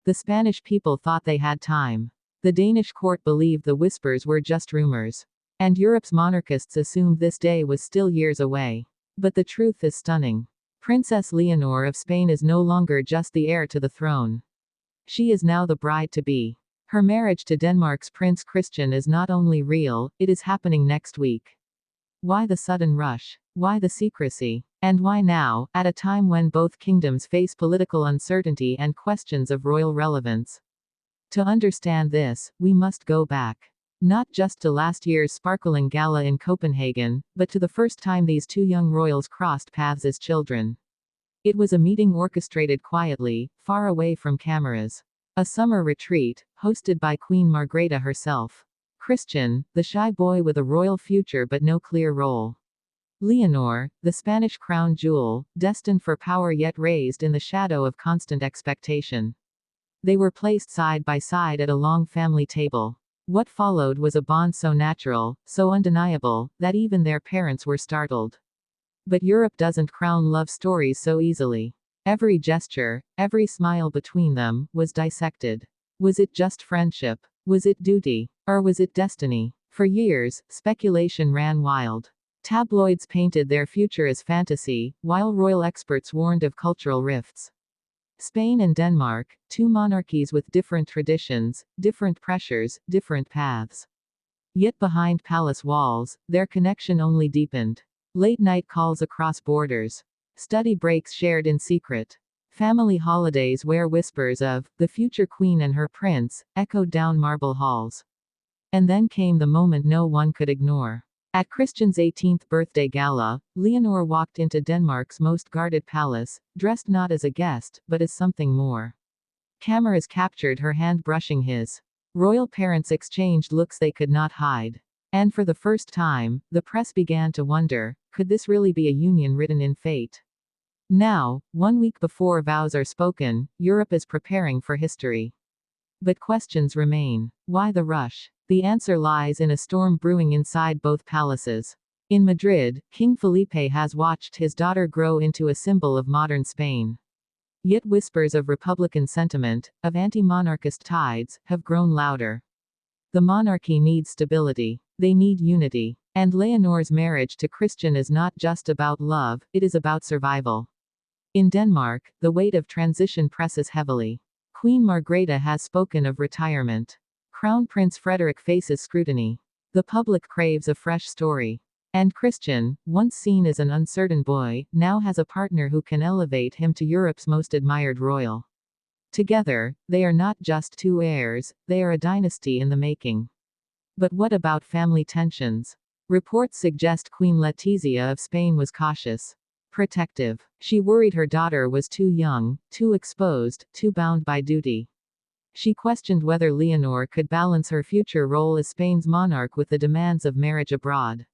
The Spanish people thought they had time. The Danish court believed the whispers were just rumors. And Europe's monarchists assumed this day was still years away. But the truth is stunning. Princess Leonor of Spain is no longer just the heir to the throne. She is now the bride-to-be. Her marriage to Denmark's Prince Christian is not only real, it is happening next week. Why the sudden rush? Why the secrecy? And why now, at a time when both kingdoms face political uncertainty and questions of royal relevance? To understand this, we must go back. Not just to last year's sparkling gala in Copenhagen, but to the first time these two young royals crossed paths as children. It was a meeting orchestrated quietly, far away from cameras. A summer retreat, hosted by Queen Margrethe herself. Christian, the shy boy with a royal future but no clear role. Leonor, the Spanish crown jewel, destined for power yet raised in the shadow of constant expectation. They were placed side by side at a long family table. What followed was a bond so natural, so undeniable, that even their parents were startled. But Europe doesn't crown love stories so easily. Every gesture, every smile between them, was dissected. Was it just friendship? Was it duty? Or was it destiny? For years, speculation ran wild. Tabloids painted their future as fantasy, while royal experts warned of cultural rifts. Spain and Denmark, two monarchies with different traditions, different pressures, different paths. Yet behind palace walls, their connection only deepened. Late-night calls across borders. Study breaks shared in secret. Family holidays where whispers of the future queen and her prince echoed down marble halls. And then came the moment no one could ignore. At Christian's 18th birthday gala, Leonor walked into Denmark's most guarded palace, dressed not as a guest, but as something more. Cameras captured her hand brushing his. Royal parents exchanged looks they could not hide. And for the first time, the press began to wonder, could this really be a union written in fate? Now, 1 week before vows are spoken, Europe is preparing for history. But questions remain. Why the rush? The answer lies in a storm brewing inside both palaces. In Madrid, King Felipe has watched his daughter grow into a symbol of modern Spain. Yet whispers of republican sentiment, of anti-monarchist tides, have grown louder. The monarchy needs stability. They need unity. And Leonor's marriage to Christian is not just about love, it is about survival. In Denmark, the weight of transition presses heavily. Queen Margrethe has spoken of retirement. Crown Prince Frederik faces scrutiny. The public craves a fresh story. And Christian, once seen as an uncertain boy, now has a partner who can elevate him to Europe's most admired royal. Together, they are not just two heirs, they are a dynasty in the making. But what about family tensions? Reports suggest Queen Letizia of Spain was cautious. Protective. She worried her daughter was too young, too exposed, too bound by duty. She questioned whether Leonor could balance her future role as Spain's monarch with the demands of marriage abroad.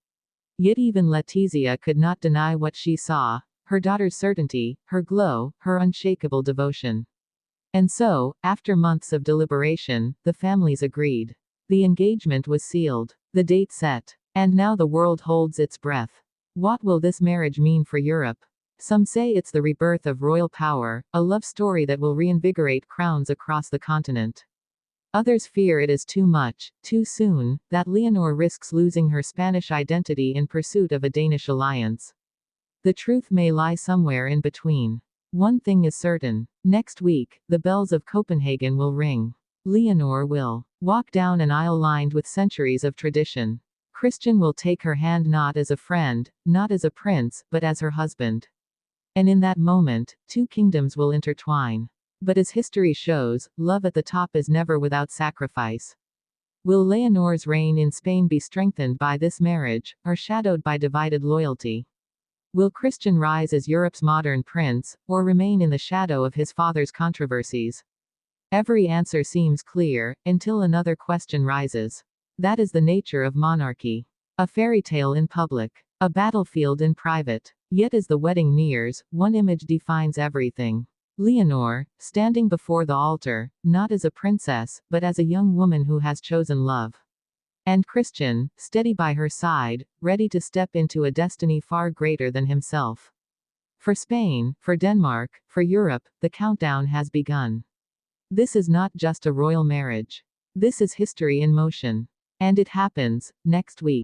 Yet even Letizia could not deny what she saw, her daughter's certainty, her glow, her unshakable devotion. And so, after months of deliberation, the families agreed. The engagement was sealed, the date set, and now the world holds its breath. What will this marriage mean for Europe? Some say it's the rebirth of royal power, a love story that will reinvigorate crowns across the continent. Others fear it is too much, too soon, that Leonor risks losing her Spanish identity in pursuit of a Danish alliance. The truth may lie somewhere in between. One thing is certain. Next week, the bells of Copenhagen will ring. Leonor will walk down an aisle lined with centuries of tradition. Christian will take her hand not as a friend, not as a prince, but as her husband. And in that moment, two kingdoms will intertwine. But as history shows, love at the top is never without sacrifice. Will Leonor's reign in Spain be strengthened by this marriage, or shadowed by divided loyalty? Will Christian rise as Europe's modern prince, or remain in the shadow of his father's controversies? Every answer seems clear, until another question rises. That is the nature of monarchy. A fairy tale in public, a battlefield in private. Yet as the wedding nears, one image defines everything. Leonor, standing before the altar, not as a princess, but as a young woman who has chosen love. And Christian, steady by her side, ready to step into a destiny far greater than himself. For Spain, for Denmark, for Europe, the countdown has begun. This is not just a royal marriage. This is history in motion. And it happens next week.